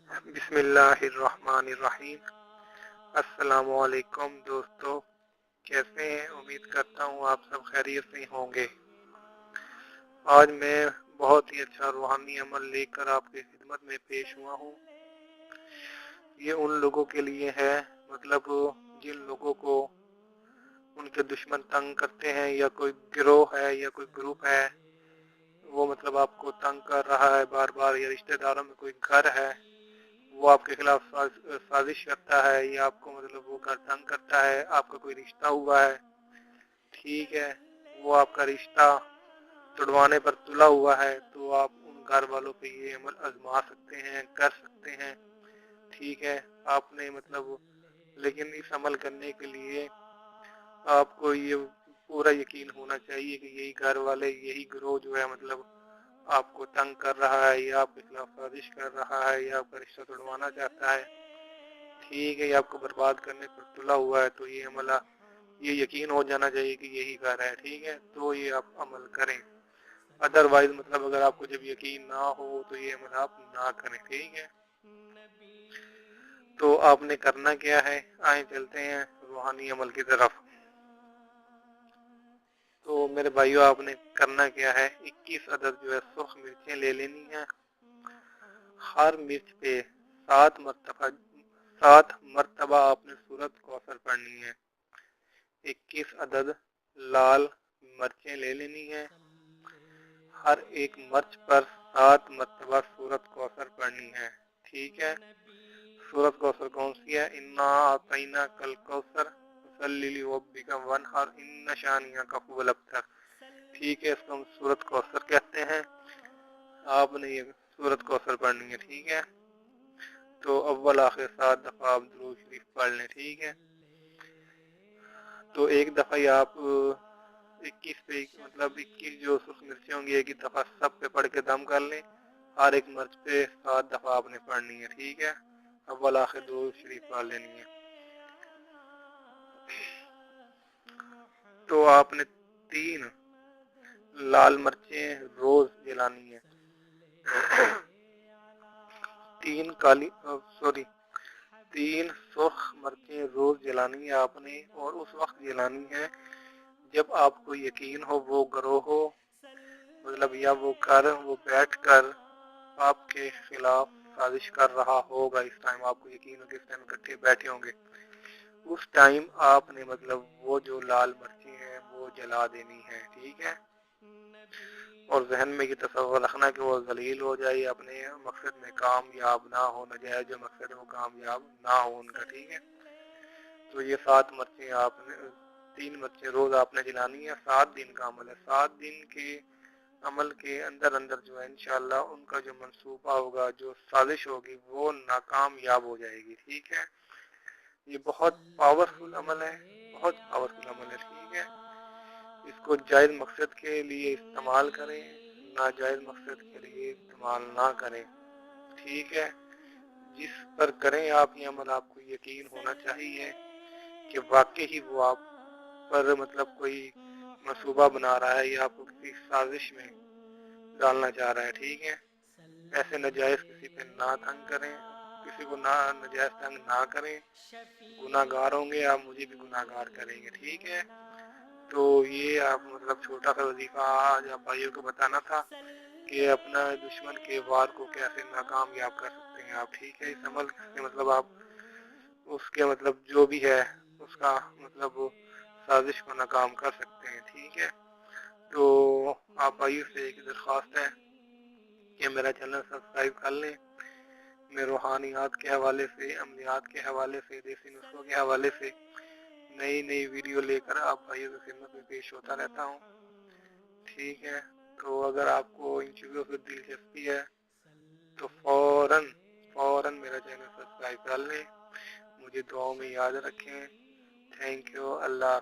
बिस्मिल्लाहिर्रहमानिर्रहीम। अस्सलाम वालेकुम दोस्तों, कैसे हैं? उम्मीद करता हूँ आप सब खैरियत से होंगे। आज मैं बहुत ही अच्छा रूहानी अमल लेकर आपकी खिदमत में पेश हुआ हूँ। ये उन लोगों के लिए है, मतलब जिन लोगों को उनके दुश्मन तंग करते हैं, या कोई गिरोह है या कोई ग्रुप है, वो मतलब आपको तंग कर रहा है बार बार, या रिश्तेदारों में कोई घर है वो आपके खिलाफ साजिश करता है, या आपको मतलब वो घर तंग करता है, आपका कोई रिश्ता हुआ है, ठीक है, वो आपका रिश्ता तुड़वाने पर तुला हुआ है, तो आप उन घर वालों पे ये अमल आजमा सकते हैं, कर सकते हैं, ठीक है। आपने मतलब लेकिन इस अमल करने के लिए आपको ये पूरा यकीन होना चाहिए कि यही घर वाले, यही गिरोह जो है मतलब आपको तंग कर रहा है, या आपके खिलाफ साजिश कर रहा है, या आपका रिश्ता तोड़वाना चाहता है, ठीक है, ये आपको बर्बाद करने पर तुला हुआ है, तो ये अमल ये यकीन हो जाना चाहिए कि यही घर है, ठीक है, तो ये आप अमल करें। अदरवाइज मतलब अगर आपको जब यकीन ना हो तो ये अमल आप ना करें, ठीक है। तो आपने करना क्या है, आए चलते हैं रूहानी अमल की तरफ। तो मेरे भाइयों, आपने करना क्या है, 21 अदद जो है सुर्ख मिर्चें ले लेनी है। हर मिर्च पे 7 मरतबा आपने सूरत कौसर पढ़नी है। 21 अदद लाल मिर्चें ले लेनी है। हर एक मिर्च पर 7 मरतबा सूरत कौसर पढ़नी है, ठीक है। सूरत कौसर कौन सी है? इन्ना आतैना कल कौसर सल्ली लिरब्बिका वनहर इन्ना शानिअका हुवल अबतर, ठीक है, इसको हम सूरत कौसर कहते हैं। आपने ये सूरत कौसर पढ़नी है, ठीक है। तो अव्वल आखिर 7 दफा आप दुरूद शरीफ पढ़ लें, ठीक है। तो एक दफा ही आप 21 पे मतलब 21 जो सुर्ख मिर्चें होंगी एक ही दफा सब पे पढ़ के दम कर लें। हर एक मिर्च पे 7 दफा आपने पढ़नी है, ठीक है। अव्वल आखिर दुरूद शरीफ पढ़ लेनी है। तो आपने 3 लाल मिर्चें रोज जलानी है। 3 सुर्ख मिर्चें रोज जलानी है आपने, और उस वक्त जलानी है जब आपको यकीन हो वो गिरोह हो, मतलब या वो घर वो बैठ कर आपके खिलाफ साजिश कर रहा होगा। इस टाइम आपको यकीन हो कि इस टाइम इकट्ठे बैठे होंगे, उस टाइम आपने मतलब वो जो लाल मिर्ची हैं वो जला देनी है, ठीक है। और जहन में ये तसव्वुर रखना कि वो जलील हो जाए, अपने मकसद में कामयाब ना हो, नजायज जो मकसद है वो कामयाब ना हो उनका, ठीक है। तो ये 7 मिर्चें आपने 3 मिर्चें रोज आपने जलानी है। 7 दिन का अमल है। 7 दिन के अमल के अंदर अंदर जो है इंशाअल्लाह उनका जो मंसूबा होगा, जो साजिश होगी, वो नाकामयाब हो जाएगी, ठीक है। ये बहुत पावरफुल अमल है, बहुत पावरफुल अमल है, ठीक है। इसको जायज मकसद के लिए इस्तेमाल करें, नाजायज मकसद के लिए इस्तेमाल ना करें, ठीक है। जिस पर करें आप ये अमल, आपको यकीन होना चाहिए कि वाकई ही वो आप पर मतलब कोई मंसूबा बना रहा है, या आपको किसी साजिश में डालना चाह रहा है, ठीक है। ऐसे नजायज किसी पे ना तंग करें, किसी को ना नजायज तंग ना करें। गुनाहगार होंगे आप, मुझे भी गुनाहगार करेंगे, ठीक है। तो ये आप मतलब छोटा सा वजीफा आज आप भाइयों को बताना था कि अपना दुश्मन के वार को कैसे नाकामयाब कर सकते हैं आप, ठीक है। इस अमल से मतलब आप उसके मतलब जो भी है उसका मतलब साजिश को नाकाम कर सकते हैं, ठीक है। तो आप भाइयों से एक दरख्वास्त है कि मेरा चैनल सब्सक्राइब कर लें। मैं रूहानियात के हवाले से, अमलियात के हवाले से, देसी नुस्खों के हवाले से नई नई वीडियो लेकर आप भाइयों की खिदमत में पेश होता रहता हूँ, ठीक है। तो अगर आपको इन चीज़ों से दिलचस्पी है तो फौरन फौरन मेरा चैनल सब्सक्राइब कर लें। मुझे दुआओं में याद रखें। Thank you. अल्लाह।